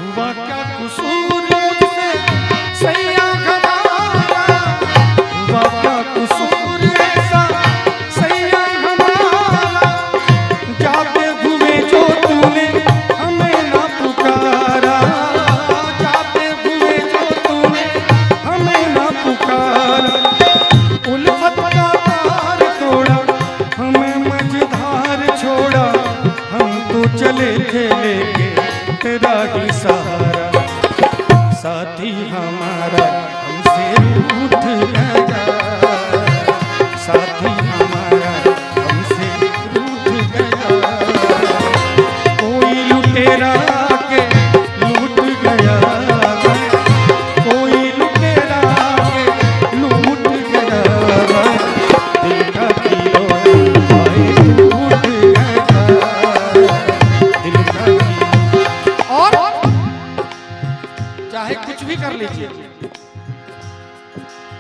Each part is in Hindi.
हुआ क्या कसूर मुझसे सैया हमारा, हुआ क्या कसूर ऐसा सैया हमारा, जाते हुए जो तूने हमें ना पुकारा, जाते हुए जो तूने हमें ना पुकारा, उल्फत का तार तोड़ा हमें मझधार छोड़ा, हम तो चले थे लेके तेरा ही सहारा, साथी हमारा हमसे रूठ गया, साथी हमारा हमसे रूठ गया, कोई लुटेरा के लूट गया, कोई लुटेरा के लूट गया, दिल का खिलौना टूट गया, दिल का और चाहे कुछ भी कर लीजिए,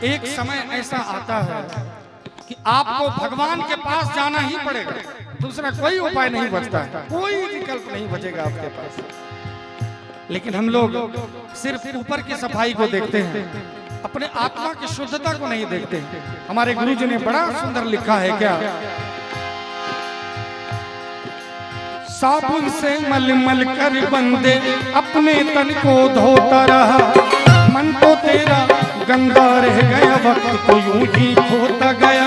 एक समय ऐसा आता है कि आपको भगवान के पास जाना ही पड़ेगा, दूसरा कोई उपाय नहीं बचता है, कोई विकल्प नहीं बचेगा आपके पास। लेकिन हम लोग सिर्फ ऊपर की सफाई को देखते हैं, अपने आत्मा की शुद्धता को नहीं देखते। हमारे गुरुजी ने बड़ा सुंदर लिखा है क्या, साबुन से मल मल कर बंदे अपने तन को धोता रहा, मन तो तेरा गंदा रह गया, वक्त तो यूं ही खोता गया,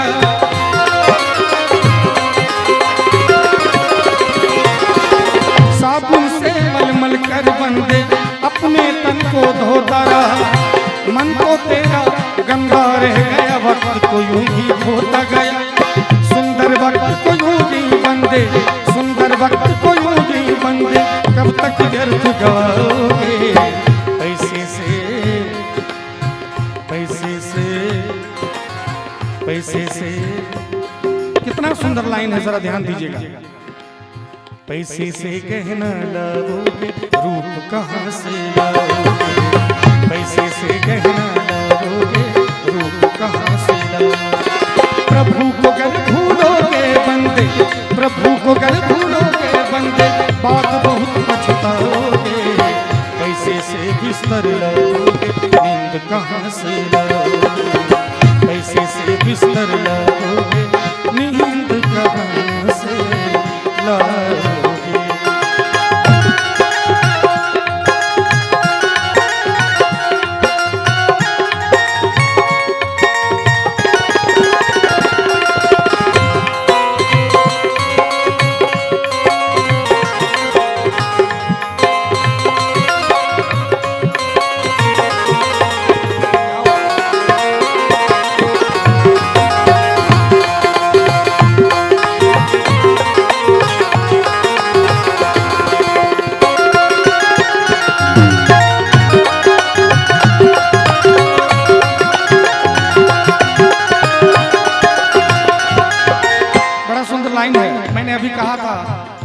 साबुन से मल मल कर बंदे अपने तन को धोता रहा, मन तो तेरा गंदा रह गया, वक्त तो यूं ही खोता गया, सुंदर वक्त को यूं ही बंदे, सुंदर वक्त को यूं ही बंदे, कब तक व्यर्थ गवाओगे, पैसे से पैसे से पैसे से, कितना सुंदर लाइन है, जरा ध्यान दीजिएगा, पैसे से गहना लाओगे रूप कहाँ से लाओगे, पैसे से गहना लाओगे रूप कहाँ से लाओगे, प्रभु को गर भूलोगे बंदे, प्रभु को गर भूलोगे बंदे, बात बहुत पछताओगे, पैसे से बिस्तर लाओगे नींद कहाँ से लाओगे, पैसे से बिस्तर लाओगे नींद कहाँ से लाओगे। मैंने अभी कहा था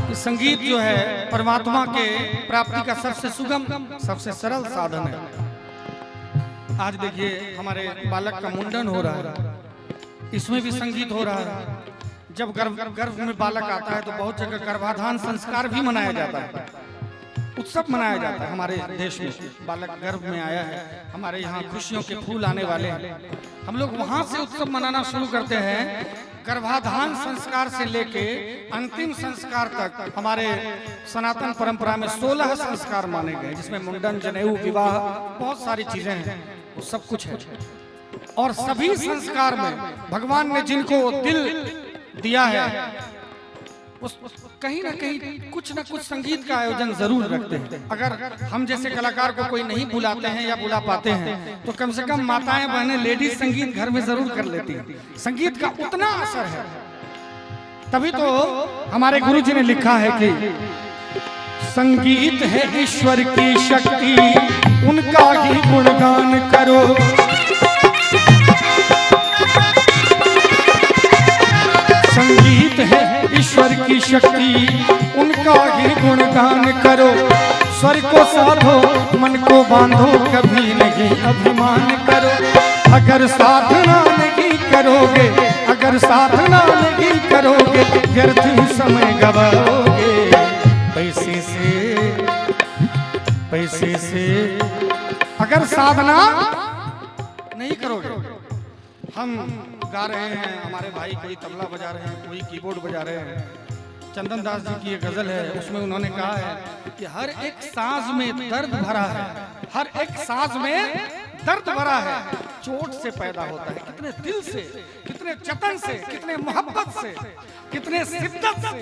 कि संगीत जो है परमात्मा के प्राप्ति का सबसे सुगम सबसे सरल साधन है। आज देखिए हमारे बालक का मुंडन हो रहा है, इसमें भी संगीत हो रहा है। जब गर्भ में बालक आता है तो बहुत जगह गर्भाधान संस्कार भी मनाया जाता है, उत्सव मनाया जाता है। हमारे देश में बालक गर्भ में आया है, हमारे यहाँ खुशियों के फूल आने वाले हैं, हम लोग वहां से उत्सव मनाना शुरू करते हैं। गर्भाधान संस्कार से लेके अंतिम संस्कार तक हमारे सनातन परंपरा में 16 संस्कार माने गए, जिसमें मुंडन, जनेऊ, विवाह, बहुत सारी चीजें हैं, वो सब कुछ है। और सभी संस्कार में भगवान ने जिनको दिल दिया है उस कहीं ना कहीं कुछ ना कुछ संगीत का आयोजन जरूर रखते हैं। अगर हम जैसे कलाकार को कोई नहीं बुलाते हैं या बुला पाते हैं तो कम से कम माताएं बहनें लेडीज संगीत घर में जरूर कर लेती हैं। संगीत का उतना असर है, तभी तो हमारे गुरुजी ने लिखा है कि संगीत है ईश्वर की शक्ति, उनका ही गुणगान करो। संगीत है ईश्वर की शक्ति, उनका ही गुणगान करो। स्वर को साधो, मन को बांधो, कभी नहीं अभिमान करो। अगर साधना नहीं करोगे, अगर साधना नहीं करोगे, व्यर्थ ही समय गवाओगे। पैसे पैसे से अगर साधना नहीं करोगे। हम गा रहे हैं, हमारे भाई कोई तबला बजा रहे हैं, कोई कीबोर्ड बजा रहे हैं। चंदन दास जी की एक गजल है, उसमें उन्होंने कहा है कि हर एक सांस में दर्द भरा है, हर एक सांस में दर्द भरा है, चोट से पैदा होता है। कितने दिल से, कितने जतन से, कितने मोहब्बत से, कितने शिद्दत से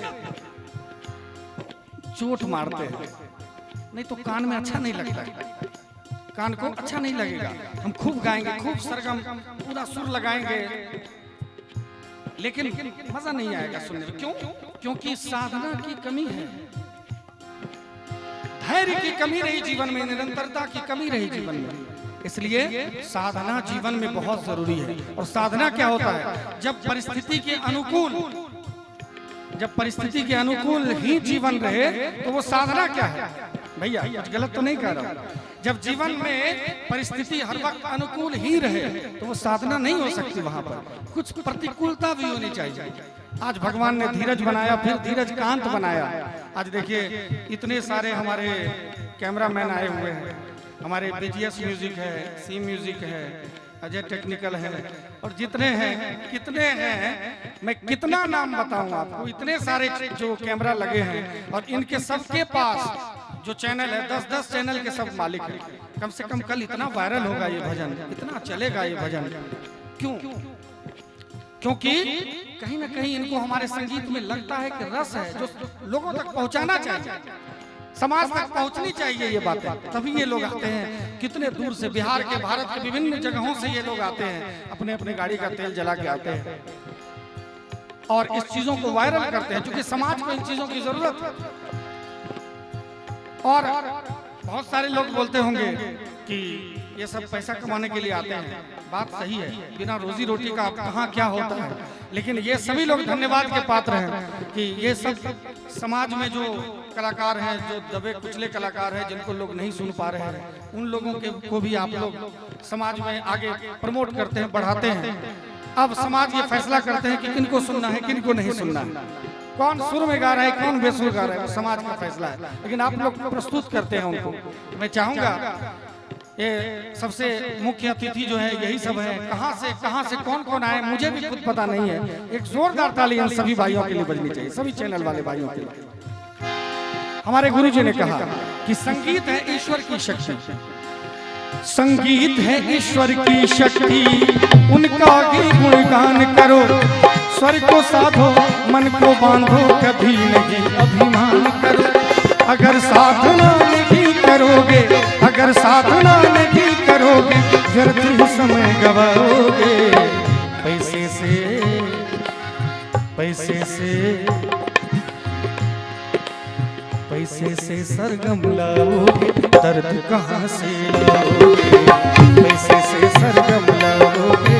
चोट मारते हैं। नहीं तो कान में अच्छा नहीं लगता, कान को अच्छा नहीं लगेगा। हम खूब गाएंगे, खूब सरगम, पूरा सुर लगाएंगे, लेकिन मजा नहीं आएगा सुनने में। क्यों? क्योंकि साधना की कमी है, धैर्य की कमी रही जीवन में, निरंतरता की कमी रही जीवन में। इसलिए साधना जीवन में बहुत जरूरी है। और साधना क्या होता है? जब परिस्थिति के अनुकूल, जब परिस्थिति के अनुकूल ही जीवन रहे तो वो साधना क्या है? भैया कुछ गलत तो नहीं कह रहा। जब जीवन में परिस्थिति हर वक्त अनुकूल ही रहे तो वो साधना नहीं हो सकती। वहां पर कुछ प्रतिकूलता भी होनी चाहिए। आज भगवान ने धीरज बनाया, फिर धीरज कांत बनाया। आज देखिए इतने सारे हमारे कैमरामैन आए हुए हैं, हमारे बीजीएस म्यूजिक है, सी म्यूजिक है, अजय टेक्निकल है, और जितने हैं कितने हैं, मैं कितना नाम बताऊं आपको। इतने सारे जो कैमरा लगे हैं और इनके सबके पास जो चैनल है, 10-10 चैनल के सब मालिक हैं। कम से कम कल इतना वायरल होगा ये भजन, इतना चलेगा ये भजन। क्यों? क्योंकि कहीं ना कहीं इनको हमारे संगीत में लगता है कि रस है जो लोगों तक पहुंचाना चाहिए, समाज तक पहुंचनी चाहिए ये बातें, तभी ये लोग आते हैं। कितने दूर से, बिहार के, भारत के विभिन्न जगहों से ये लोग आते हैं, अपने अपने गाड़ी का तेल जला के आते हैं और इस चीजों को वायरल करते हैं, क्योंकि समाज को इन चीजों की जरूरत है। और बहुत सारे लोग बोलते होंगे कि ये सब पैसा कमाने के लिए आते हैं। बात सही है, बिना रोजी रोटी का कहाँ क्या होता है, लेकिन ये सभी लोग धन्यवाद के पात्र हैं कि ये सब समाज में जो कलाकार हैं, जो दबे कुचले कलाकार हैं, जिनको लोग नहीं सुन पा रहे हैं, उन लोगों के को भी आप लोग समाज में आगे प्रमोट करते हैं, बढ़ाते हैं। अब समाज ये फैसला करते हैं कि किनको सुनना है, किनको नहीं सुनना है, कौन सुर में गा रहा है, कौन बेसुर गा रहा है, वो समाज का फैसला है। लेकिन आप लोग प्रस्तुत करते हैं उनको। मैं चाहूंगा ये सबसे मुख्य अतिथि जो है यही सब है। कहां से कौन कौन आए मुझे भी खुद पता नहीं है। एक जोरदार ताली इन सभी भाइयों के लिए बजनी चाहिए, सभी चैनल वाले भाइयों के लिए। हमारे गुरु जी ने कहा कि संगीत है ईश्वर की शक्ति, संगीत है ईश्वर की शक्ति, उनका ही गुणगान करो, स्वर को साधो, मन को बांधो, कभी नहीं अभिमान करो। अगर साधना नहीं करोगे, अगर साधना नहीं करोगे, व्यर्थ ही समय गवाओगे। पैसे से, पैसे से, पैसे से सरगम लाओगे, दर्द कहाँ से लाओगे? पैसे से सरगम लाओगे,